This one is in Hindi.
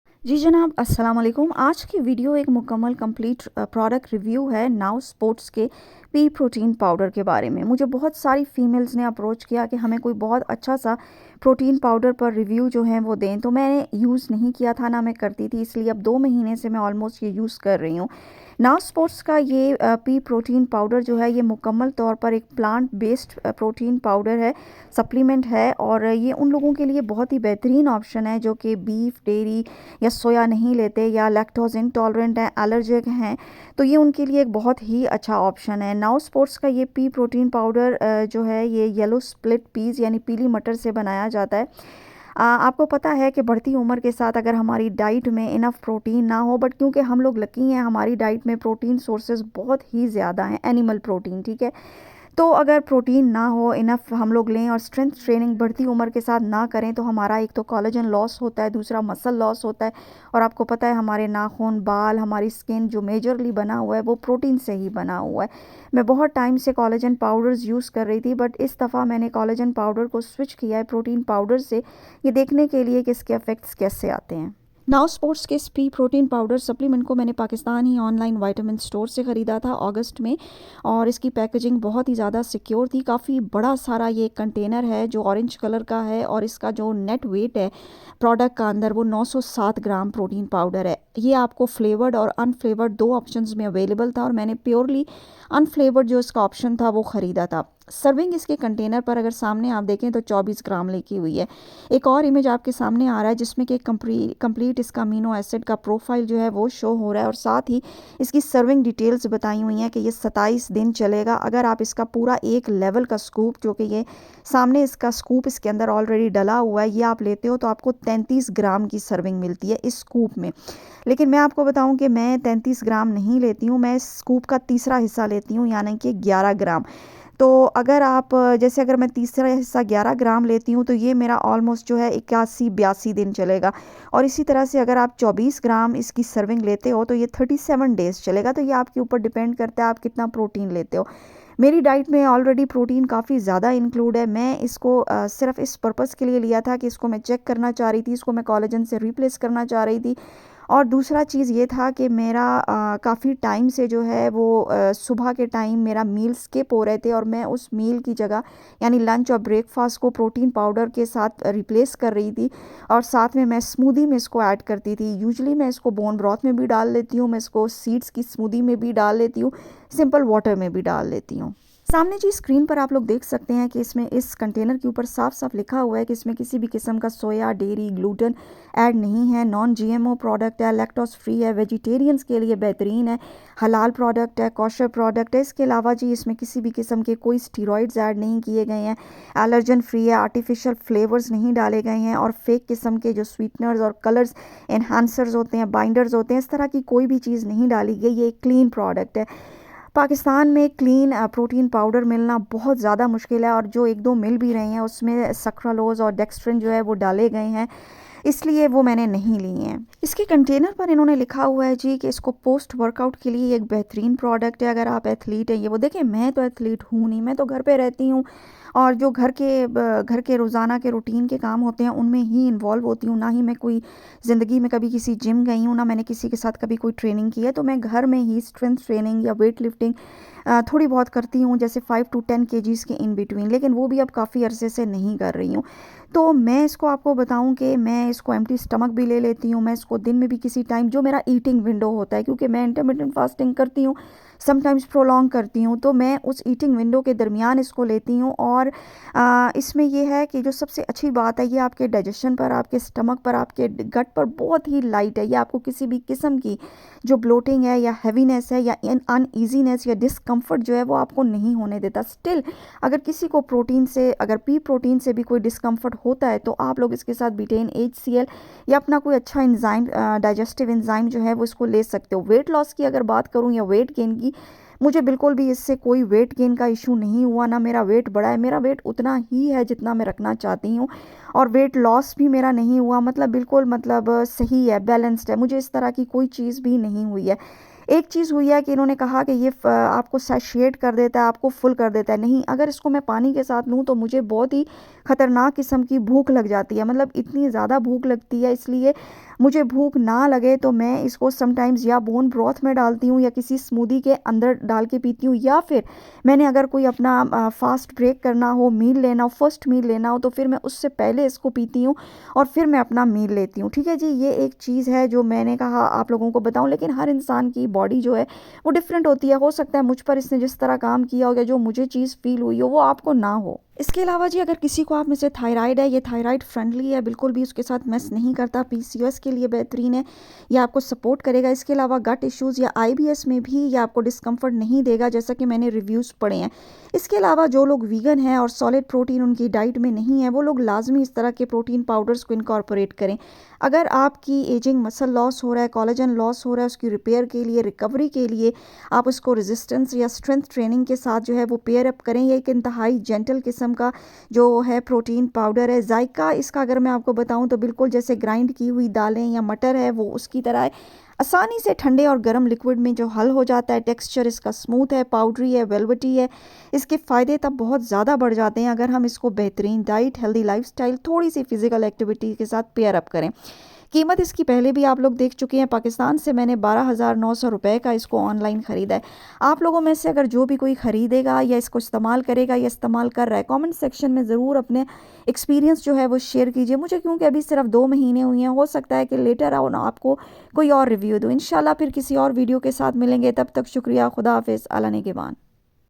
जी जनाब, अस्सलाम वालेकुम। आज की वीडियो एक मुकम्मल कंप्लीट प्रोडक्ट रिव्यू है नाउ स्पोर्ट्स के पी प्रोटीन पाउडर के बारे में। मुझे बहुत सारी फीमेल्स ने अप्रोच किया कि हमें कोई बहुत अच्छा सा प्रोटीन पाउडर पर रिव्यू जो है वो दें, तो मैंने यूज़ नहीं किया था, ना मैं करती थी, इसलिए अब 2 महीने से मैं ऑलमोस्ट ये यूज़ कर रही हूँ। नाउ स्पोर्ट्स का ये पी प्रोटीन पाउडर जो है ये मुकम्मल तौर पर एक प्लांट बेस्ड प्रोटीन पाउडर है, सप्लीमेंट है, और ये उन लोगों के लिए बहुत ही बेहतरीन ऑप्शन है जो कि बीफ, डेयरी या सोया नहीं लेते या लैक्टोज इंटॉलरेंट हैं, एलर्जिक हैं, तो ये उनके लिए एक बहुत ही अच्छा ऑप्शन है। नाउ स्पोर्ट्स का ये पी प्रोटीन पाउडर जो है ये येलो स्प्लिट पीस यानी पीली मटर से बनाया जाता है। आपको पता है कि बढ़ती उम्र के साथ अगर हमारी डाइट में इनफ प्रोटीन ना हो, बट क्योंकि हम लोग लकी हैं हमारी डाइट में प्रोटीन सोर्सेज बहुत ही ज़्यादा हैं, एनिमल प्रोटीन, ठीक है। तो अगर प्रोटीन ना हो इनफ हम लोग लें और स्ट्रेंथ ट्रेनिंग बढ़ती उम्र के साथ ना करें तो हमारा एक तो कोलेजन लॉस होता है, दूसरा मसल लॉस होता है। और आपको पता है हमारे नाखून, बाल, हमारी स्किन जो मेजरली बना हुआ है वो प्रोटीन से ही बना हुआ है। मैं बहुत टाइम से कोलेजन पाउडर्स यूज़ कर रही थी, बट इस दफ़ा मैंने कोलेजन पाउडर को स्विच किया है प्रोटीन पाउडर से, ये देखने के लिए कि इसके इफ़ेक्ट्स कैसे आते हैं। नाउ स्पोर्ट्स के स्पी प्रोटीन पाउडर सप्लीमेंट को मैंने पाकिस्तान ही ऑनलाइन विटामिन स्टोर से ख़रीदा था अगस्त में, और इसकी पैकेजिंग बहुत ही ज़्यादा सिक्योर थी। काफ़ी बड़ा सारा ये कंटेनर है जो ऑरेंज कलर का है, और इसका जो नेट वेट है प्रोडक्ट का अंदर वो 907 ग्राम प्रोटीन पाउडर है। ये आपको फ्लेवर्ड और अनफ्लेवर्ड दो ऑप्शंस में अवेलेबल था, और मैंने प्योरली अनफ्लेवर्ड जो इसका ऑप्शन था वो ख़रीदा था। सर्विंग इसके कंटेनर पर अगर सामने आप देखें तो 24 ग्राम लिखी हुई है। एक और इमेज आपके सामने आ रहा है जिसमें कि कंप्लीट इसका अमीनो एसिड का प्रोफाइल जो है वो शो हो रहा है, और साथ ही इसकी सर्विंग डिटेल्स बताई हुई हैं कि ये 27 दिन चलेगा। अगर आप इसका पूरा एक लेवल का स्कूप, जो कि ये सामने इसका स्कूप इसके अंदर ऑलरेडी डला हुआ है, ये आप लेते हो तो आपको 33 ग्राम की सर्विंग मिलती है इस स्कूप में। लेकिन मैं आपको बताऊं कि मैं 33 ग्राम नहीं लेती हूँ, मैं इस स्कूप का तीसरा हिस्सा लेती हूँ, यानी कि 11 ग्राम। तो अगर आप जैसे अगर मैं तीसरा हिस्सा 11 ग्राम लेती हूँ तो ये मेरा ऑलमोस्ट जो है 81-82 दिन चलेगा। और इसी तरह से अगर आप 24 ग्राम इसकी सर्विंग लेते हो तो ये 37 डेज़ चलेगा। तो ये आपके ऊपर डिपेंड करता है आप कितना प्रोटीन लेते हो। मेरी डाइट में ऑलरेडी प्रोटीन काफ़ी ज़्यादा इंक्लूड है। मैं इसको सिर्फ इस पर्पज़ के लिए लिया था कि इसको मैं चेक करना चाह रही थी, इसको मैं कोलेजन से रिप्लेस करना चाह रही थी। और दूसरा चीज़ ये था कि मेरा काफ़ी टाइम से जो है वो सुबह के टाइम मेरा मील स्किप हो रहे थे, और मैं उस मील की जगह यानी लंच और ब्रेकफास्ट को प्रोटीन पाउडर के साथ रिप्लेस कर रही थी, और साथ में मैं स्मूदी में इसको ऐड करती थी। यूजुअली मैं इसको बोन ब्रॉथ में भी डाल लेती हूँ, मैं इसको सीड्स की स्मूदी में भी डाल लेती हूँ, सिंपल वाटर में भी डाल लेती हूँ। सामने जी स्क्रीन पर आप लोग देख सकते हैं कि इसमें इस कंटेनर के ऊपर साफ साफ लिखा हुआ है कि इसमें किसी भी किस्म का सोया, डेयरी, ग्लूटेन ऐड नहीं है, नॉन जीएमओ प्रोडक्ट है, लैक्टोज फ्री है, वेजिटेरियंस के लिए बेहतरीन है, हलाल प्रोडक्ट है, कॉशर प्रोडक्ट है। इसके अलावा जी इसमें किसी भी किस्म के कोई स्टीरॉइड्स ऐड नहीं किए गए हैं, एलर्जन फ्री है, आर्टिफिशियल फ्लेवर्स नहीं डाले गए हैं, और फेक किस्म के जो स्वीटनर्स और कलर्स एनहांसर्स होते हैं, बाइंडर्स होते हैं, इस तरह की कोई भी चीज़ नहीं डाली गई। ये एक क्लीन प्रोडक्ट है। पाकिस्तान में क्लीन प्रोटीन पाउडर मिलना बहुत ज़्यादा मुश्किल है, और जो एक दो मिल भी रहे हैं उसमें सक्रालोज और डेक्स्ट्रिन जो है वो डाले गए हैं, इसलिए वो मैंने नहीं ली हैं। इसके कंटेनर पर इन्होंने लिखा हुआ है जी कि इसको पोस्ट वर्कआउट के लिए एक बेहतरीन प्रोडक्ट है अगर आप एथलीट हैं। ये वो देखें, मैं तो एथलीट हूँ नहीं, मैं तो घर पे रहती हूँ, और जो घर के रोज़ाना के रूटीन के काम होते हैं उनमें ही इन्वॉल्व होती हूँ। ना ही मैं कोई ज़िंदगी में कभी किसी जिम गई हूँ, ना मैंने किसी के साथ कभी कोई ट्रेनिंग की है। तो मैं घर में ही स्ट्रेंथ ट्रेनिंग या वेट लिफ्टिंग थोड़ी बहुत करती हूँ, जैसे 5 to 10 केजीज़ के इन बिटवीन, लेकिन वो भी अब काफ़ी अरसे से नहीं कर रही हूँ। तो मैं इसको आपको बताऊं कि मैं इसको एम्प्टी स्टमक भी ले लेती हूँ, मैं इसको दिन में भी किसी टाइम जो मेरा ईटिंग विंडो होता है, क्योंकि मैं इंटरमिटेंट फास्टिंग करती हूँ, समटाइम्स प्रोलॉन्ग करती हूँ, तो मैं उस ईटिंग विंडो के दरमियान इसको लेती हूँ। और इसमें ये है कि जो सबसे अच्छी बात है, ये आपके डाइजेशन पर, आपके स्टमक पर, आपके गट पर बहुत ही लाइट है। ये आपको किसी भी किस्म की जो ब्लोटिंग है या हैवीनेस है या अनईजीनेस या डिस्कम्फर्ट जो है वो आपको नहीं होने देता। स्टिल अगर किसी को प्रोटीन से, अगर पी प्रोटीन से भी कोई डिस्कम्फर्ट होता है तो आप लोग इसके साथ बीटेन HCl या अपना कोई अच्छा एंजाइम, डाइजेस्टिव एंजाइम जो है वो इसको ले सकते हो। वेट लॉस की अगर बात करूँ या वेट गेन की, मुझे बिल्कुल भी इससे कोई वेट गेन का इशू नहीं हुआ, ना मेरा वेट बढ़ा है, मेरा वेट उतना ही है जितना मैं रखना चाहती हूँ, और वेट लॉस भी मेरा नहीं हुआ, मतलब बिल्कुल, मतलब सही है, बैलेंस्ड है, मुझे इस तरह की कोई चीज़ भी नहीं हुई है। एक चीज़ हुई है कि इन्होंने कहा कि ये आपको सैचुरेट कर देता है, आपको फुल कर देता है। नहीं, अगर इसको मैं पानी के साथ लूँ तो मुझे बहुत ही ख़तरनाक किस्म की भूख लग जाती है, मतलब इतनी ज़्यादा भूख लगती है। इसलिए मुझे भूख ना लगे तो मैं इसको समटाइम्स या बोन ब्रॉथ में डालती हूँ या किसी स्मूदी के अंदर डाल के पीती हूँ, या फिर मैंने अगर कोई अपना फास्ट ब्रेक करना हो, मील लेना हो, फर्स्ट मील लेना हो, तो फिर मैं उससे पहले इसको पीती हूँ और फिर मैं अपना मील लेती हूँ। ठीक है जी, ये एक चीज़ है जो मैंने कहा आप लोगों को बताऊँ। लेकिन हर इंसान की बॉडी जो है वो डिफरेंट होती है। हो सकता है मुझ पर इसने जिस तरह काम किया हो या जो मुझे चीज़ फील हुई हो वो आपको ना हो। इसके अलावा जी, अगर किसी को आप में से थायराइड है, ये थायराइड फ्रेंडली है, बिल्कुल भी उसके साथ मेस नहीं करता, पीसीओएस के लिए बेहतरीन है, ये आपको सपोर्ट करेगा। इसके अलावा गट इश्यूज़ या आईबीएस में भी ये आपको डिस्कम्फर्ट नहीं देगा, जैसा कि मैंने रिव्यूज़ पढ़े हैं। इसके अलावा जो लोग वीगन हैं और सॉलिड प्रोटीन उनकी डाइट में नहीं है, वो लोग लाजमी इस तरह के प्रोटीन पाउडर्स को इनकॉर्पोरेट करें। अगर आपकी एजिंग मसल लॉस हो रहा है, कोलेजन लॉस हो रहा है, उसकी रिपेयर के लिए, रिकवरी के लिए आप उसको रेजिस्टेंस या स्ट्रेंथ ट्रेनिंग के साथ जो है वो पेयर अप करें। ये एक इंतहाई जेंटल किस्म का जो है प्रोटीन पाउडर है। जायका इसका अगर मैं आपको बताऊं तो बिल्कुल जैसे ग्राइंड की हुई दालें या मटर है वो उसकी तरह है, आसानी से ठंडे और गर्म लिक्विड में जो हल हो जाता है। टेक्सचर इसका स्मूथ है, पाउडरी है, वेलवेटी है। इसके फ़ायदे तब बहुत ज़्यादा बढ़ जाते हैं अगर हम इसको बेहतरीन डाइट, हेल्दी लाइफस्टाइल, थोड़ी सी फिजिकल एक्टिविटी के साथ पेयर अप करें। कीमत इसकी पहले भी आप लोग देख चुके हैं, पाकिस्तान से मैंने 12,900 रुपये का इसको ऑनलाइन ख़रीदा है। आप लोगों में से अगर जो भी कोई ख़रीदेगा या इसको इस्तेमाल करेगा या इस्तेमाल कर रहा है, कमेंट सेक्शन में ज़रूर अपने एक्सपीरियंस जो है वो शेयर कीजिए मुझे, क्योंकि अभी सिर्फ 2 महीने हुए हैं। हो सकता है कि लेटर आओ ना आपको कोई और रिव्यू दूँ। इंशाल्लाह फिर किसी और वीडियो के साथ मिलेंगे, तब तक शुक्रिया, खुदा हाफिज़, अल्लाह निगहबान।